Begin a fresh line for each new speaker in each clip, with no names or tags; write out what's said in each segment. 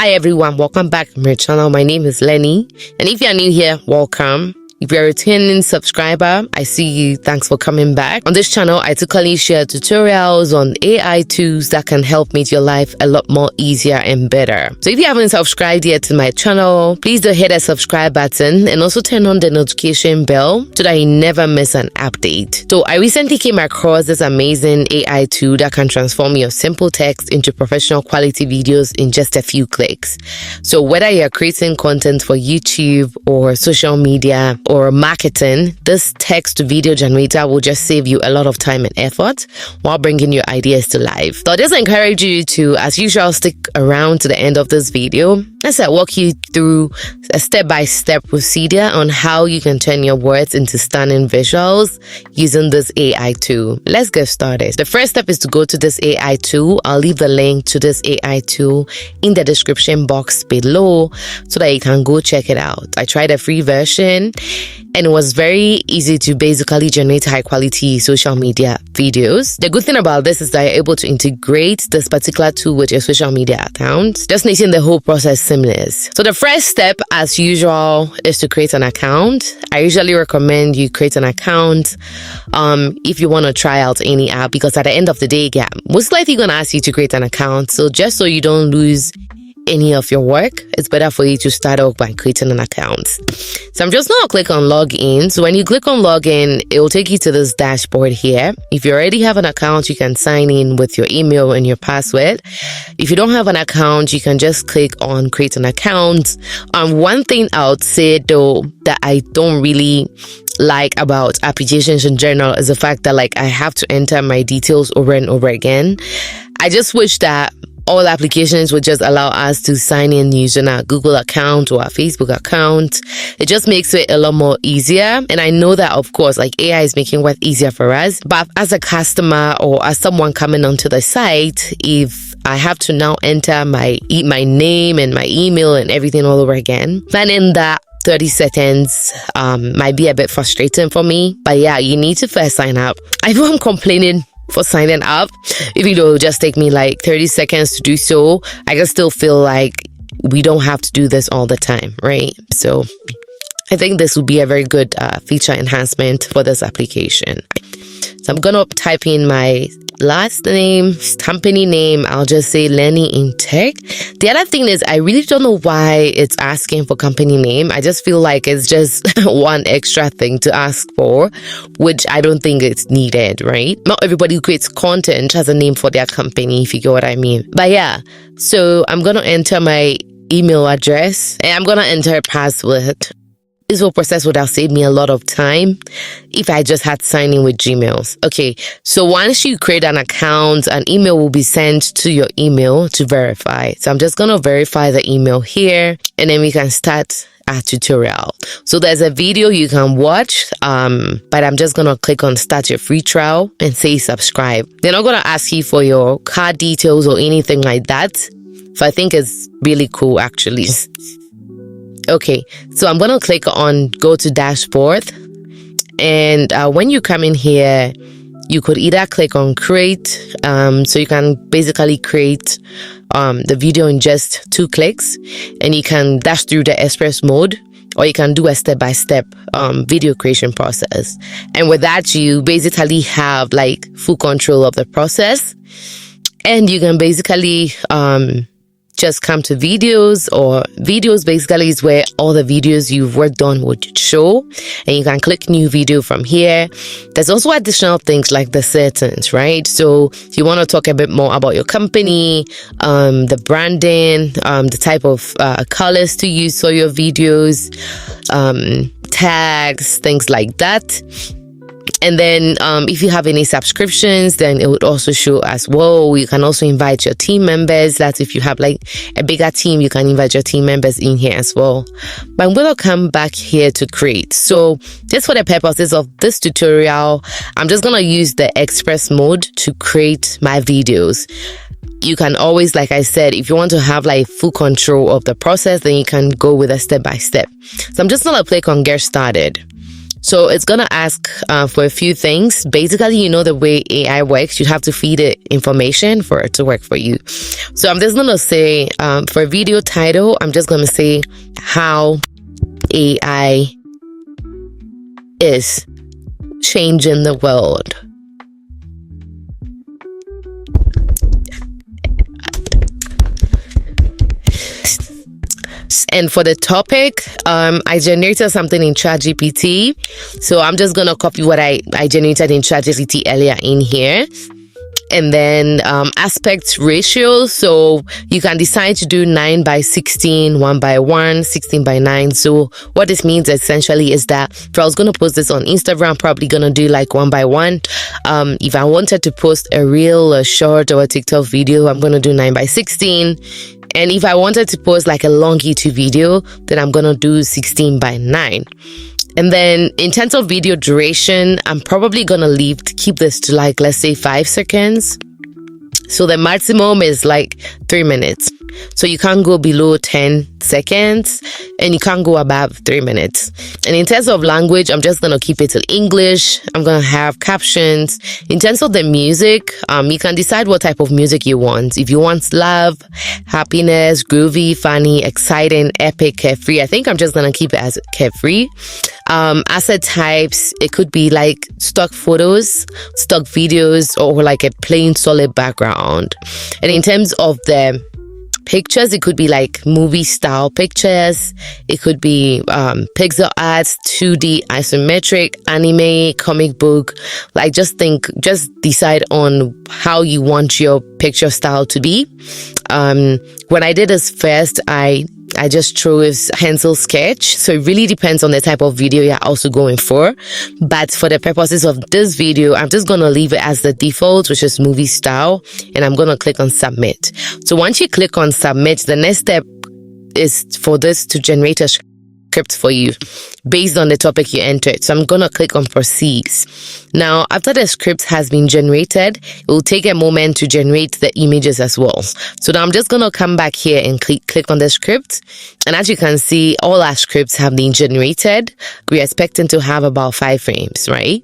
Hi everyone, welcome back to my channel. My name is Lenny, and if you're new here, welcome. If you're a returning subscriber, I see you. Thanks for coming back. On this channel, I typically share tutorials on AI tools that can help make your life a lot more easier and better. So if you haven't subscribed yet to my channel, please do hit that subscribe button and also turn on the notification bell so that you never miss an update. So I recently came across this amazing AI tool that can transform your simple text into professional quality videos in just a few clicks. So whether you're creating content for YouTube or social media or marketing, this text to video generator will just save you a lot of time and effort while bringing your ideas to life. So I just encourage you to, as usual, stick around to the end of this video as I walk you through a step-by-step procedure on how you can turn your words into stunning visuals using this AI tool. Let's get started. The first step is to go to this AI tool. I'll leave the link to this AI tool in the description box below so that you can go check it out. I tried a free version and it was very easy to basically generate high quality social media videos. The good thing about this is that you're able to integrate this particular tool with your social media account, just making the whole process seamless. So the first step, as usual, is to create an account. I usually recommend you create an account if you want to try out any app, because at the end of the day, yeah, most likely going to ask you to create an account. So just so you don't lose any of your work, it's better for you to start off by creating an account. So I'm just going to click on login. So when you click on login, it will take you to this dashboard here. If you already have an account, you can sign in with your email and your password. If you don't have an account, you can just click on create an account. One thing I would say though that I don't really like about applications in general is the fact that I have to enter my details over and over again. I just wish that all applications would just allow us to sign in using our Google account or our Facebook account. It just makes it a lot more easier. And I know that, of course, AI is making work easier for us. But as a customer or as someone coming onto the site, if I have to now enter my name and my email and everything all over again, then in that 30 seconds might be a bit frustrating for me. But yeah, you need to first sign up. I know I'm complaining for signing up, even though it'll just take me 30 seconds to do so. I can still feel like we don't have to do this all the time, right? So I think this would be a very good feature enhancement for this application. So I'm gonna type in my last name, company name. I'll just say Lenny in Tech. The other thing is I really don't know why it's asking for company name. I just feel like it's just one extra thing to ask for, which I don't think it's needed, right? Not everybody who creates content has a name for their company, if you get what I mean. But yeah, so I'm gonna enter my email address and I'm gonna enter a password. This whole process would have saved me a lot of time if I just had signed in with Gmails. Okay, so once you create an account, an email will be sent to your email to verify. So I'm just going to verify the email here, and then we can start our tutorial. So there's a video you can watch, but I'm just going to click on start your free trial and say subscribe. They're not going to ask you for your card details or anything like that. So I think it's really cool, actually. Okay, so I'm going to click on go to dashboard, and when you come in here, you could either click on create, so you can basically create the video in just 2 clicks, and you can dash through the express mode, or you can do a step-by-step video creation process. And with that, you basically have full control of the process, and you can basically just come to videos, or videos basically is where all the videos you've worked on would show, and you can click new video from here. There's also additional things like the settings, right? So if you want to talk a bit more about your company, the branding, the type of colors to use for your videos, tags, things like that. And then if you have any subscriptions, then it would also show as well. You can also invite your team members. That's if you have a bigger team, you can invite your team members in here as well. But I'm going to come back here to create. So just for the purposes of this tutorial, I'm just going to use the express mode to create my videos. You can always, like I said, if you want to have full control of the process, then you can go with a step-by-step. So I'm just going to click on get started. So it's gonna ask for a few things. Basically, you know the way AI works, you have to feed it information for it to work for you. So I'm just gonna say for a video title, I'm just gonna say how AI is changing the world. And for the topic, I generated something in ChatGPT. So I'm just going to copy what I generated in ChatGPT earlier in here. And then aspect ratio. So you can decide to do 9:16, 1:1, 16:9. So what this means essentially is that if I was going to post this on Instagram, I'm probably going to do like 1:1. If I wanted to post a reel, a short, or a TikTok video, I'm going to do 9:16. And if I wanted to post like a long YouTube video, then I'm going to do 16:9. And then in terms of video duration, I'm probably going to keep this to like, let's say 5 seconds. So the maximum is like 3 minutes. So you can't go below 10 seconds and you can't go above 3 minutes. And in terms of language, I'm just going to keep it to English. I'm going to have captions. In terms of the music, you can decide what type of music you want. If you want love, happiness, groovy, funny, exciting, epic, carefree, I think I'm just going to keep it as carefree. Asset types, it could be like stock photos, stock videos, or like a plain solid background. And in terms of the pictures, it could be like movie style pictures, it could be pixel art, 2D, isometric, anime, comic book. Like just decide on how you want your picture style to be. When I did this first, I just chose pencil sketch. So it really depends on the type of video you're also going for. But for the purposes of this video, I'm just going to leave it as the default, which is movie style. And I'm going to click on submit. So once you click on submit, the next step is for this to generate a script for you based on the topic you entered. So I'm going to click on proceed. Now, after the script has been generated, it will take a moment to generate the images as well. So now I'm just going to come back here and click on the script. And as you can see, all our scripts have been generated. We're expecting to have about 5 frames, right?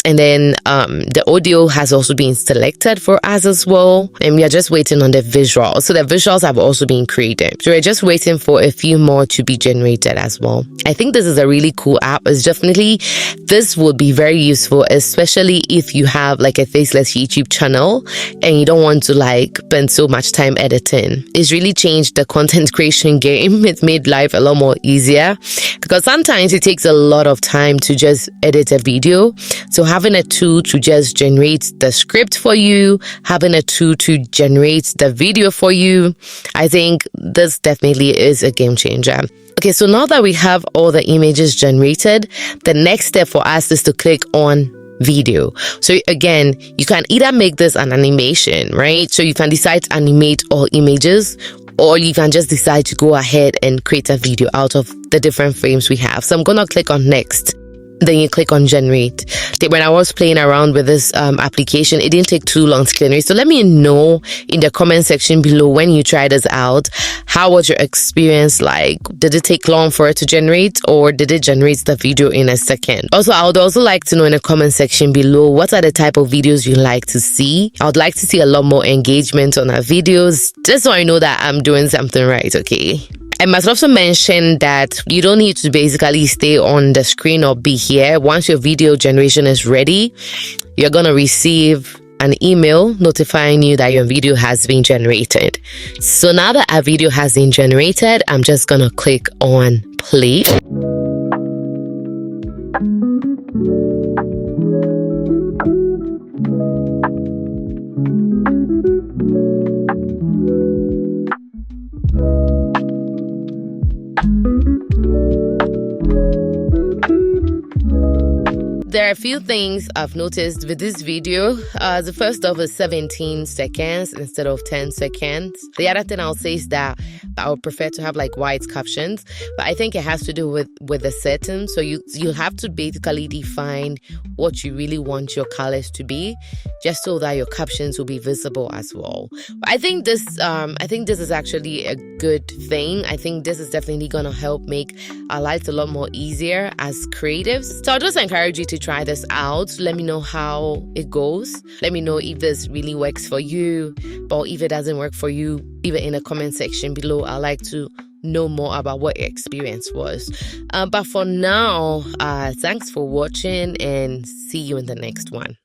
And then the audio has also been selected for us as well. And we are just waiting on the visuals. So the visuals have also been created. So we're just waiting for a few more to be generated as well. I think this is a really cool app. This would be very useful, especially if you have like a faceless YouTube channel and you don't want to like spend so much time editing. It's really changed the content creation game. It's made life a lot more easier because sometimes it takes a lot of time to just edit a video. So having a tool to just generate the script for you, having a tool to generate the video for you, I think this definitely is a game changer. Okay, so now that we have all the images generated, the next step for us is to click on video. So again, you can either make this an animation, right? So you can decide to animate all images, or you can just decide to go ahead and create a video out of the different frames we have. So I'm going to click on next. Then you click on generate. When I was playing around with this application, it didn't take too long to generate. So let me know in the comment section below when you tried this out. How was your experience like? Did it take long for it to generate, or did it generate the video in a second? Also, I would also like to know in the comment section below, what are the type of videos you like to see? I would like to see a lot more engagement on our videos, just so I know that I'm doing something right, okay? I must also mention that you don't need to basically stay on the screen or be here. Once your video generation is ready, you're going to receive an email notifying you that your video has been generated. So now that our video has been generated, I'm just going to click on play. There are a few things I've noticed with this video. The first off is 17 seconds instead of 10 seconds. The other thing I'll say is that I would prefer to have like white captions, but I think it has to do with the settings. So you have to basically define what you really want your colors to be, just so that your captions will be visible as well. But I think this is actually a good thing. I think this is definitely gonna help make our lives a lot more easier as creatives. So I'll just encourage you to try this out. Let me know how it goes. Let me know if this really works for you, or if it doesn't work for you, leave it in the comment section below. I'd like to know more about what your experience was. But for now, thanks for watching, and see you in the next one.